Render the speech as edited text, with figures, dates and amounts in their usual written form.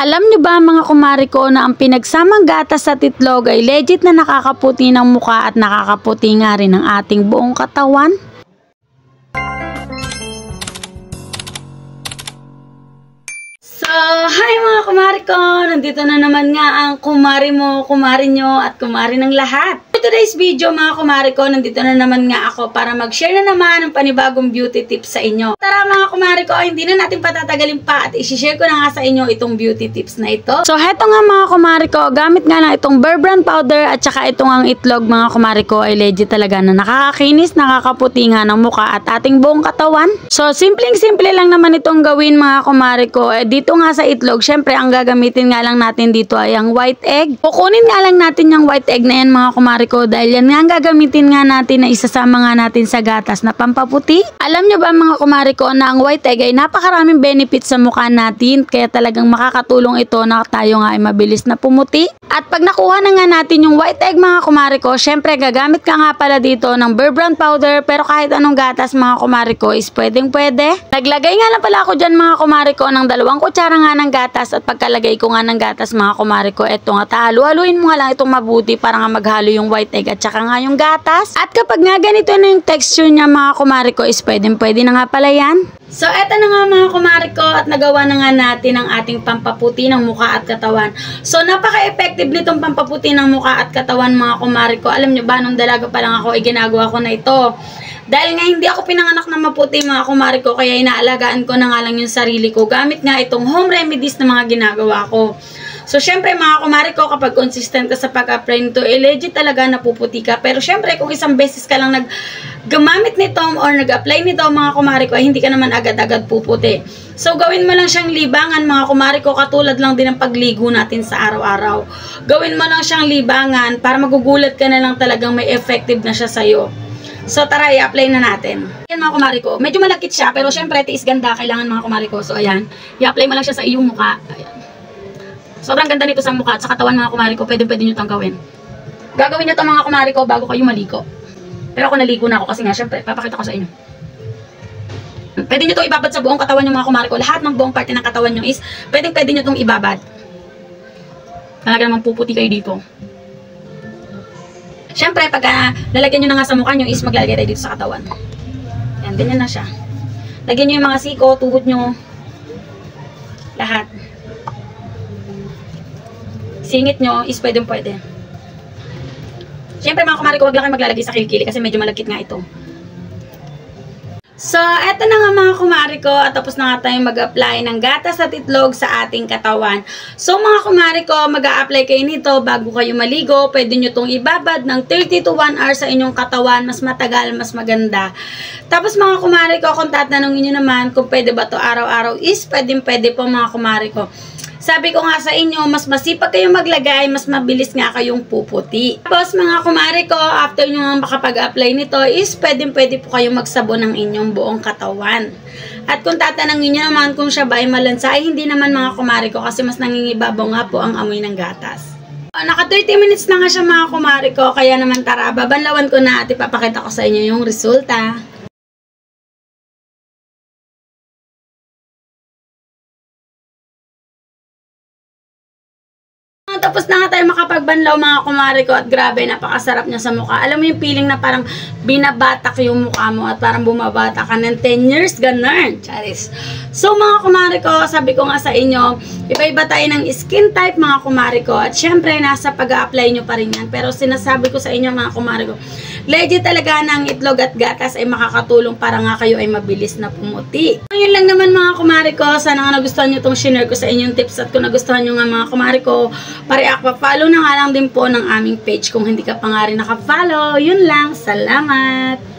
Alam nyo ba mga kumari ko na ang pinagsamang gatas at itlog ay legit na nakakaputi ng mukha at nakakaputi nga rin ng ating buong katawan? So, hi mga kumari ko! Nandito na naman nga ang kumari mo, kumari nyo at kumari ng lahat. For today's video mga kumari ko, nandito na naman nga ako para mag-share na naman ng panibagong beauty tips sa inyo. Tara mga kumari ko, hindi na natin patatagalin pa at isi-share ko na nga sa inyo itong beauty tips na ito. So, heto nga mga kumari ko, gamit nga lang itong Bear Brand powder at saka itong ang itlog mga kumari ko ay legit talaga na nakakakinis, nakakaputi nga ng mukha at ating buong katawan. So, simpleng-simple lang naman itong gawin mga kumari ko. Dito nga sa itlog, syempre ang gagamitin nga lang natin dito ay ang white egg. Kukunin nga lang natin yung white egg na yan mga kumari ko dahil yan nga ang gagamitin nga natin na isasama nga natin sa gatas na pampaputi. Alam nyo ba mga kumari ko na ang white egg ay napakaraming benefits sa mukha natin kaya talagang makakatulong ito na tayo nga ay mabilis na pumuti. At pag nakuha na nga natin yung white egg mga kumari ko, syempre gagamit ka nga pala dito ng Bear Brand powder pero kahit anong gatas mga kumari ko is pwedeng pwede. Naglagay nga lang pala ako dyan mga kumari ko ng 2 kutsara nga ng gatas at pagkalagay ko nga ng gatas mga kumari ko, eto nga halu-haluin mo nga lang itong mabuti para nga maghalo yung white egg at saka nga yung gatas. At kapag nga ganito na yung texture niya mga kumari ko is pwedeng pwede na nga pala yan. So, eto na nga mga kumari ko at nagawa na nga natin ang ating pampaputi ng mukha at katawan. So, napaka-effective nitong pampaputi ng mukha at katawan mga kumari ko. Alam nyo ba, nung dalaga pa lang ako, ginagawa ko na ito. Dahil nga hindi ako pinanganak na maputi mga kumari ko, kaya inaalagaan ko na nga lang yung sarili ko. Gamit nga itong home remedies na mga ginagawa ko. So, syempre mga kumari ko, kapag consistent ka sa pag-apply nito, legit talaga napuputi ka. Pero syempre, kung isang beses ka lang gamamit nito or nag-apply nito mga kumari ko, ay hindi ka naman agad-agad puputi. So, gawin mo lang siyang libangan mga kumari ko, katulad lang din ng pagligo natin sa araw-araw. Gawin mo lang siyang libangan para magugulat ka na lang talagang may effective na siya sa'yo. So, tara, i-apply na natin. Ayan mga kumari ko, medyo malakit siya, pero syempre, tiis ganda kailangan mga kumari ko. So, ayan, i-apply mo lang siya sa iyong mukha. Ayan. Sobrang ganda nito sa mukha at sa katawan mga kumari ko, pwede nyo itong gawin. Gagawin nyo ito mga kumari ko bago kayo maligo. Pero ako naligo na ako kasi nga, syempre, papakita ko sa inyo. Pwede nyo itong ibabad sa buong katawan nyo mga kumari ko. Lahat ng buong parte ng katawan nyo is, pwede nyo itong ibabad. Talaga naman puputi kayo dito. Syempre, pag lalagyan nyo na nga sa mukha nyo is maglalagay tayo dito sa katawan. Yan, ganyan na siya. Lagyan nyo yung mga siko, tuhod nyo. Lahat. Singit nyo is pwedeng pwede. Siyempre mga kumari ko, huwag lang kayo maglalagay sa kilikili kasi medyo malagkit nga ito. So, eto na nga mga kumari ko at tapos na nga tayong mag-apply ng gatas at itlog sa ating katawan. So, mga kumari ko, mag-a-apply kayo nito bago kayo maligo. Pwede nyo itong ibabad ng 30 to 1 hour sa inyong katawan. Mas matagal, mas maganda. Tapos mga kumari ko, kung tatanungin nyo naman kung pwede ba to araw-araw is pwedeng pwede po mga kumari ko. Sabi ko nga sa inyo, mas masipag kayong maglagay, mas mabilis nga kayong puputi. Tapos mga kumari ko, after nyo nga makapag-apply nito, is pwede po kayong magsabon ng inyong buong katawan. At kung tatanungin nyo naman kung siya ba ay malansa, ay hindi naman mga kumari ko kasi mas nangingibabaw nga po ang amoy ng gatas. Naka 30 minutes na nga siya mga kumari ko, kaya naman tara, babanlawan ko na at ipapakita ko sa inyo yung resulta. Tapos na nga tayo makapagbanlaw mga kumari ko at grabe, napakasarap niya sa mukha. Alam mo yung feeling na parang binabatak yung mukha mo at parang bumabata ka ng 10 years, ganun. Charis. So mga kumari ko, sabi ko nga sa inyo, iba-iba tayo ng skin type mga kumari ko at syempre nasa pag-a-apply nyo pa rin yan. Pero sinasabi ko sa inyo mga kumari ko, legit talaga ng itlog at gatas ay makakatulong para nga kayo ay mabilis na pumuti. Yun lang naman mga kumari ko, sana nga nagustuhan nyo itong share ko sa inyong tips at kung nagustuhan nyo nga mga kumari ko, pa-react, pa-follow na nga lang din po ng aming page kung hindi ka pa nga rin naka-follow. Yun lang, salamat!